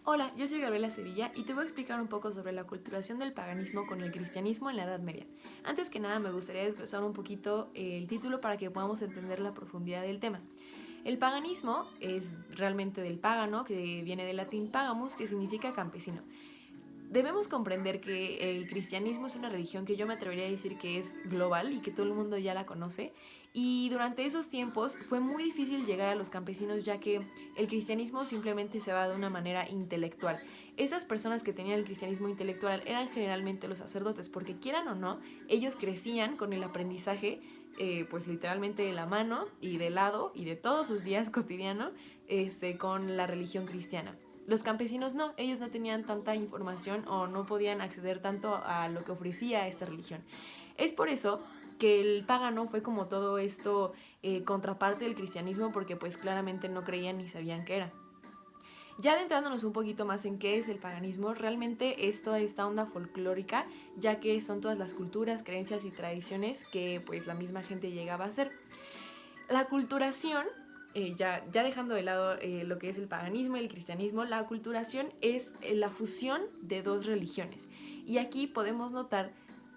Hola, yo soy Gabriela Sevilla y te voy a explicar un poco sobre la aculturación del paganismo con el cristianismo en la Edad Media. Antes que nada me gustaría desglosar un poquito el título para que podamos entender la profundidad del tema. El paganismo es realmente del págano, que viene del latín pagamus, que significa campesino. Debemos comprender que el cristianismo es una religión que yo me atrevería a decir que es global y que todo el mundo ya la conoce. Y durante esos tiempos fue muy difícil llegar a los campesinos, ya que el cristianismo simplemente se va de una manera intelectual. Estas personas que tenían el cristianismo intelectual eran generalmente los sacerdotes, porque quieran o no, ellos crecían con el aprendizaje pues literalmente de la mano y de lado y de todos sus días cotidiano con la religión cristiana. Los campesinos no, ellos no tenían tanta información o no podían acceder tanto a lo que ofrecía esta religión. Es por eso que el pagano fue como todo esto contraparte del cristianismo, porque pues claramente no creían ni sabían qué era. Ya adentrándonos un poquito más en qué es el paganismo, realmente es toda esta onda folclórica, ya que son todas las culturas, creencias y tradiciones que pues la misma gente llegaba a hacer. La aculturación, ya dejando de lado lo que es el paganismo y el cristianismo, la aculturación es la fusión de dos religiones. Y aquí podemos notar,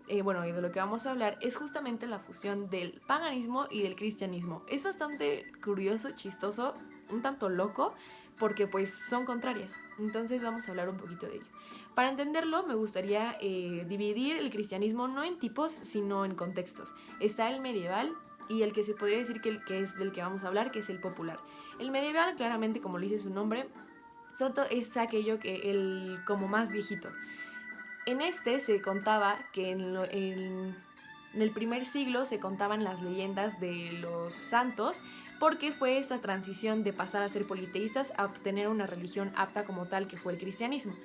y de lo que vamos a hablar, es justamente la fusión del paganismo y del cristianismo. Es bastante curioso, chistoso, un tanto loco, porque pues son contrarias. Entonces vamos a hablar un poquito de ello. Para entenderlo, me gustaría dividir el cristianismo no en tipos, sino en contextos. Está el medieval, y el que se podría decir que es del que vamos a hablar, que es el popular. El medieval, claramente, como lo dice su nombre, es aquello que el como más viejito. En este se contaba que en el primer siglo se contaban las leyendas de los santos, porque fue esta transición de pasar a ser politeístas a obtener una religión apta como tal, que fue el cristianismo.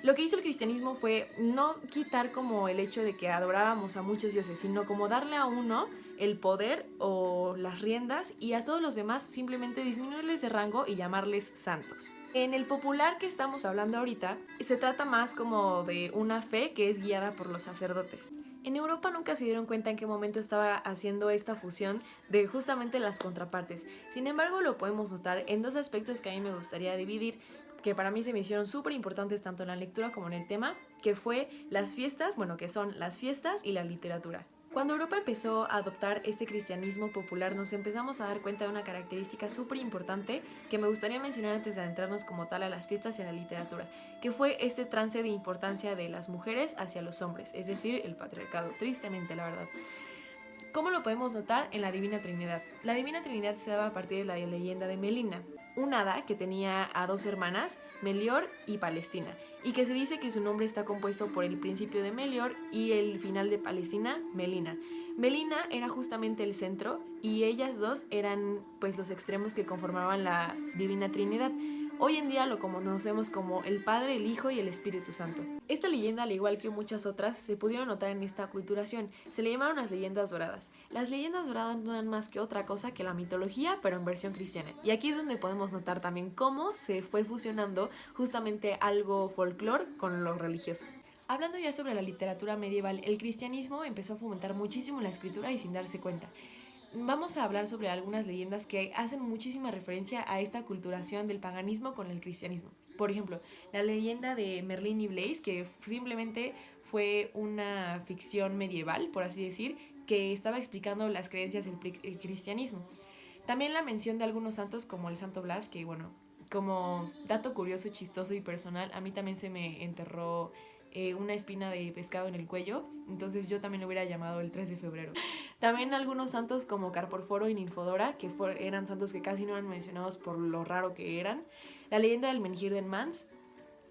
Lo que hizo el cristianismo fue no quitar como el hecho de que adorábamos a muchos dioses, sino como darle a uno el poder o las riendas, y a todos los demás simplemente disminuirles de rango y llamarles santos. En el popular que estamos hablando ahorita, se trata más como de una fe que es guiada por los sacerdotes. En Europa nunca se dieron cuenta en qué momento estaba haciendo esta fusión de justamente las contrapartes. Sin embargo, lo podemos notar en dos aspectos que a mí me gustaría dividir, que para mí se me hicieron súper importantes tanto en la lectura como en el tema, que fue las fiestas, que son las fiestas y la literatura. Cuando Europa empezó a adoptar este cristianismo popular, nos empezamos a dar cuenta de una característica súper importante que me gustaría mencionar antes de adentrarnos como tal a las fiestas y a la literatura, que fue este trance de importancia de las mujeres hacia los hombres, es decir, el patriarcado, tristemente la verdad. ¿Cómo lo podemos notar? En la Divina Trinidad. La Divina Trinidad se daba a partir de la leyenda de Melina, un hada que tenía a dos hermanas, Melior y Palestina, y que se dice que su nombre está compuesto por el principio de Melior y el final de Palestina, Melina. Melina era justamente el centro y ellas dos eran pues los extremos que conformaban la Divina Trinidad. Hoy en día lo conocemos como el Padre, el Hijo y el Espíritu Santo. Esta leyenda, al igual que muchas otras, se pudieron notar en esta aculturación. Se le llamaron las leyendas doradas. Las leyendas doradas no eran más que otra cosa que la mitología, pero en versión cristiana. Y aquí es donde podemos notar también cómo se fue fusionando justamente algo folclore con lo religioso. Hablando ya sobre la literatura medieval, el cristianismo empezó a fomentar muchísimo la escritura y sin darse cuenta. Vamos a hablar sobre algunas leyendas que hacen muchísima referencia a esta culturación del paganismo con el cristianismo. Por ejemplo, la leyenda de Merlín y Blaise, que simplemente fue una ficción medieval, por así decir, que estaba explicando las creencias del cristianismo. También la mención de algunos santos como el Santo Blas, que como dato curioso, chistoso y personal, a mí también se me enterró una espina de pescado en el cuello, entonces yo también lo hubiera llamado el 3 de febrero. También algunos santos como Carporforo y Ninfodora, que eran santos que casi no eran mencionados por lo raro que eran. La leyenda del menhir de Mans.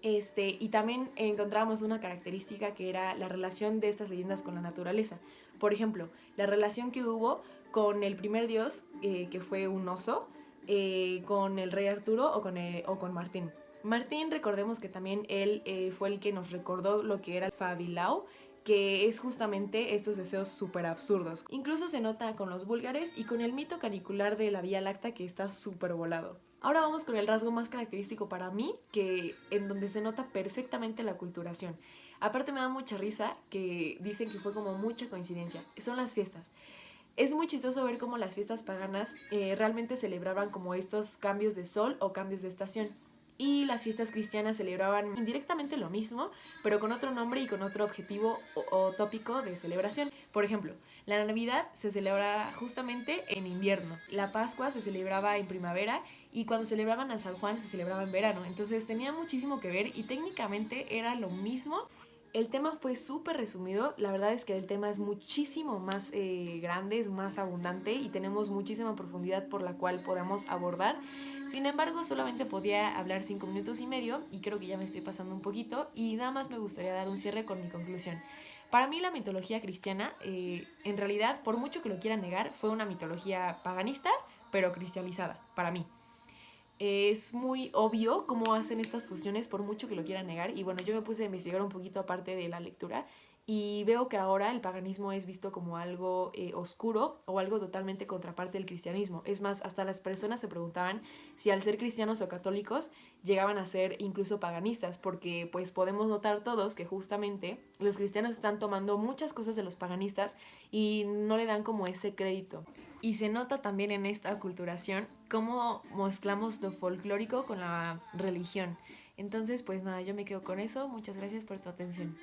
Y también encontramos una característica que era la relación de estas leyendas con la naturaleza. Por ejemplo, la relación que hubo con el primer dios, que fue un oso, con el rey Arturo o con Martín. Martín, recordemos que también él fue el que nos recordó lo que era el Fabilao, que es justamente estos deseos súper absurdos. Incluso se nota con los búlgares y con el mito canicular de la Vía Láctea, que está súper volado. Ahora vamos con el rasgo más característico para mí, que en donde se nota perfectamente la aculturación. Aparte me da mucha risa que dicen que fue como mucha coincidencia. Son las fiestas. Es muy chistoso ver cómo las fiestas paganas realmente celebraban como estos cambios de sol o cambios de estación. y las fiestas cristianas celebraban indirectamente lo mismo, pero con otro nombre y con otro objetivo o tópico de celebración. Por ejemplo, la Navidad se celebra justamente en invierno, la Pascua se celebraba en primavera y cuando celebraban a San Juan se celebraba en verano. Entonces tenía muchísimo que ver y técnicamente era lo mismo. El tema fue súper resumido, la verdad es que el tema es muchísimo más grande, es más abundante y tenemos muchísima profundidad por la cual podemos abordar. Sin embargo, solamente podía hablar 5 minutos y medio y creo que ya me estoy pasando un poquito y nada más me gustaría dar un cierre con mi conclusión. Para mí la mitología cristiana, en realidad, por mucho que lo quieran negar, fue una mitología paganista, pero cristianizada, para mí. Es muy obvio cómo hacen estas fusiones por mucho que lo quieran negar. Y bueno, yo me puse a investigar un poquito aparte de la lectura y veo que ahora el paganismo es visto como algo oscuro o algo totalmente contraparte del cristianismo. Es más, hasta las personas se preguntaban si al ser cristianos o católicos llegaban a ser incluso paganistas, porque pues podemos notar todos que justamente los cristianos están tomando muchas cosas de los paganistas y no le dan como ese crédito. Y se nota también en esta aculturación cómo mezclamos lo folclórico con la religión. Entonces, pues nada, yo me quedo con eso. Muchas gracias por tu atención.